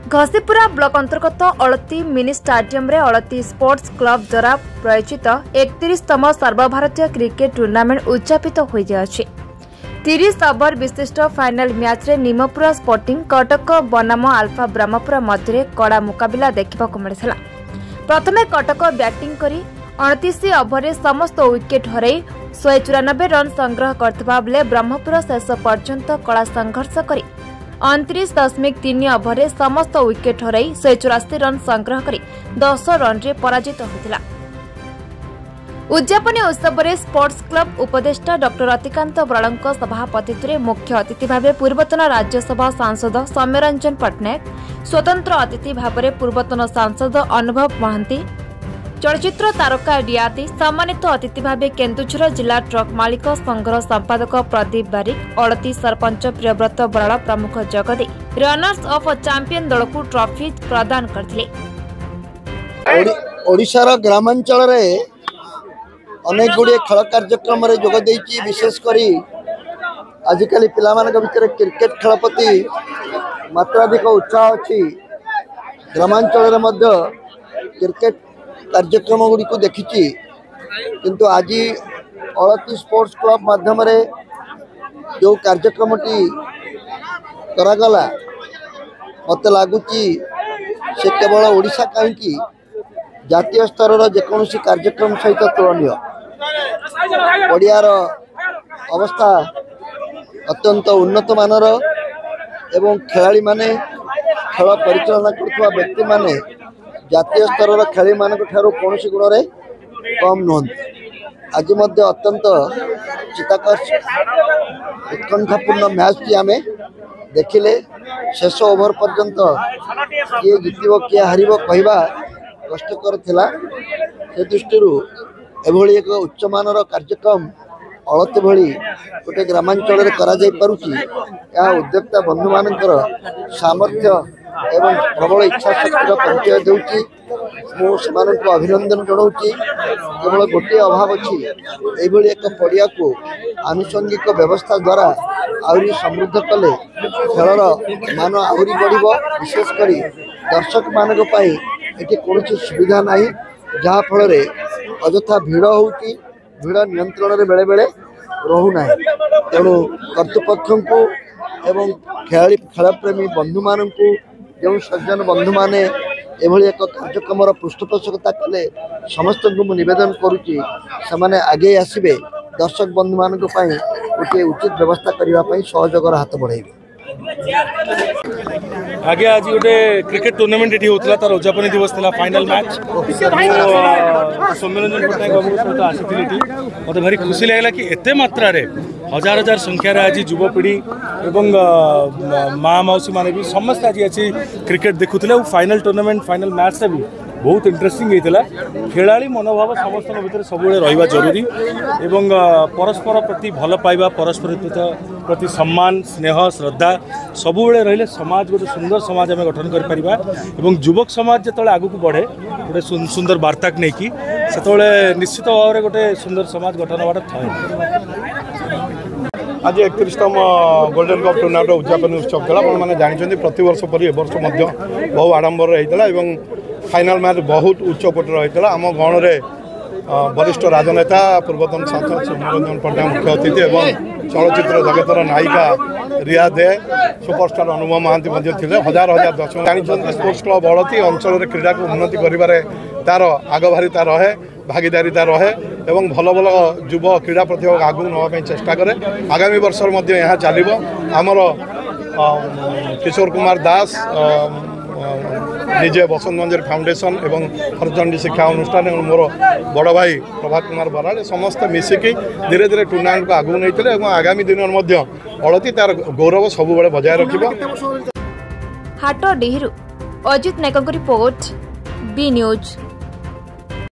Ghasipura block अंतर्गत अलती mini stadium रे अलती sports club द्वारा प्रायोजित 31तम सर्वभारतीय क्रिकेट टूर्नामेंट उद्यापित हो जाए। 30 ओवर विशिष्ट फाइनल मैच रे निमपुरा स्पोर्टिंग कटक बनाम आल्फा ब्रह्मपुरा मध्य कड़ा मुकाबला देखा मिलता। प्रथमे कटक बैटिंग करी 29 ओवर समस्त विकेट हर 194 रन संग्रह करथिबा बेले ब्रह्मपुरा शेष पर्यंत कड़ा संघर्ष करी 29.3 ओवर समस्त विकेट हर 184 रन संग्रह करी 10 रन रे पराजित होतिला। उद्यापन उत्सव में स्पोर्ट्स क्लब उपदेष्टा डॉक्टर रतिकांत बराड़ଙ୍କ सभापतित्व मुख्य अतिथि भाव पूर्वतन राज्यसभा सांसद सौम्यरंजन पट्टनायक, स्वतंत्र अतिथि भाव पूर्वतन सांसद अनुभव महांती, चलचित्र तारका रियाती, सम्मानित अतिथि भाव केन्दुझर जिला ट्रक मालिक संघर संपादक प्रदीप बारिक, अलती सरपंच प्रियव्रत बराड़ प्रमुख जगदे रनर्स ऑफ चैंपियन दल को ट्रॉफी प्रदान करथिले। ओडिशार ग्रामांचल रे अनेक गुड़े खेल कार्यक्रम जोगदे विशेषकर आजिकल पिला भितर क्रिकेट खेल प्रति मात्राधिक उत्साह अच्छी। ग्रामांचल क्रिकेट कार्यक्रम गुड़ी को देखी किंतु आज अलती स्पोर्ट्स क्लब माध्यम जो कार्यक्रमटी करागला मत लगुच से केवल ओडिशा कहीं जातीय स्तर जेकोसी कार्यक्रम सहित तुलनीय। पड़ियार अवस्था अत्यंत उन्नत मानर एवं खेलाड़ी माने खेल परिचालना करथुवा व्यक्ति माने जातीय स्तर खेलाड़ी मान कौन गुण रे कम नुहत। आज मध्य अत्यंत चित्ताकर्ष उत्कंठापूर्ण मैच टी आमे देखिले। शेष ओवर पर्यंत किए जितब किए हार कहवा कष्टकर थिला। से दृष्टि एभली एक उच्चमानर कार्यक्रम अलती भली गोटे ग्रामांचल करा जाई परुची। या उद्योक्ता बंधु मानकर सामर्थ्य एवं प्रबल इच्छा शक्तिर परिचय देउची। मु सेमानंको अभिनंदन जनाऊँगी। केवल गोटे अभाव अच्छी एभली एक पड़िया को आनुषंगिक व्यवस्था द्वारा आहरी समृद्ध कले खेलर मान आहरी बढ़िबो। विशेषकर दर्शक मानक पई एटी कोनोसी सुविधा नाही जहाँ फल अजथा भिड़ होउची। भिड़ नियंत्रण बेले बेले रहूना। तेणु कर्तृपक्ष को एवं खेलप्रेमी बंधु मान जो सज्जन बंधु मैंने एभली एक कार्यक्रम पृष्ठपोषकता कले समस्त को निवेदन करुच्ची से आगे आसबे। दर्शक बंधु मान गोटे उचित व्यवस्था करने सहयोगर हाथ बढ़े। आगे आज गोटे क्रिकेट टूर्नामेंट ये होता तार उद्यापन दिवस था फाइनल मैच। सौम्यरंजन पट्टनायक बाबू सहित आसी मत भारी खुशी लगला कि एते मात्रा रे हजार हजार संख्यार आज युवपीढ़ी एवं माँ मौसी माने भी समस्त आज आसी क्रिकेट देखुले। फाइनल टूर्नामेंट फाइनल मैच भी बहुत इंटरेस्टिंग होता। खेलाड़ी मनोभाव समस्त भीतर सब रहा जरूरी एवं परस्पर प्रति भल पाइबा परस्पर प्रति सम्मान स्नेह श्रद्धा सब रही समाज गोटे सुंदर समाज आम गठन कर युवक समाज जो आगू को बढ़े गोटे सुंदर वार्ता नहीं कि से निश्चित भाव में गोटे सुंदर समाज गठन हमारा था। आज 31तम गोल्डन कप टूर्नामेंट उद्यापन उत्सव था। मैंने जानते प्रति वर्ष पर बहु आडंबर होता। फाइनल मैच बहुत उच्च कोटर होता। आम गण में वरिष्ठ राजनेता पूर्वतन सांसद सौम्यरंजन पट्टनायक मुख्य अतिथि एवं चलचित्र जगतर नायिका रिया दे सुपरस्टार अनुभव महांती हजार हजार दर्शक जानते। स्पोर्ट्स क्लब अलती अंचल क्रीड़ा को उन्नति कर तार आगभारिता रहे भागीदारीता रहे एवं भल भल युव क्रीड़ा प्रतिभा आगू नापी चेष्टा करे। आगामी वर्ष यहाँ चलो आमर किशोर कुमार दास निजे बसंत मंजर फाउंडेशन एवं हरचंडी शिक्षा अनुष्ठान और मोर बड़ भाई प्रभात कुमार बराड़ समस्त मिसिकी धीरे धीरे टूर्नामेंट को आगू नहीं आगामी दिन अलती तार गौरव सब बजाय रखिबो। हाटडीहिरु अजित नायक रिपोर्ट बी न्यूज।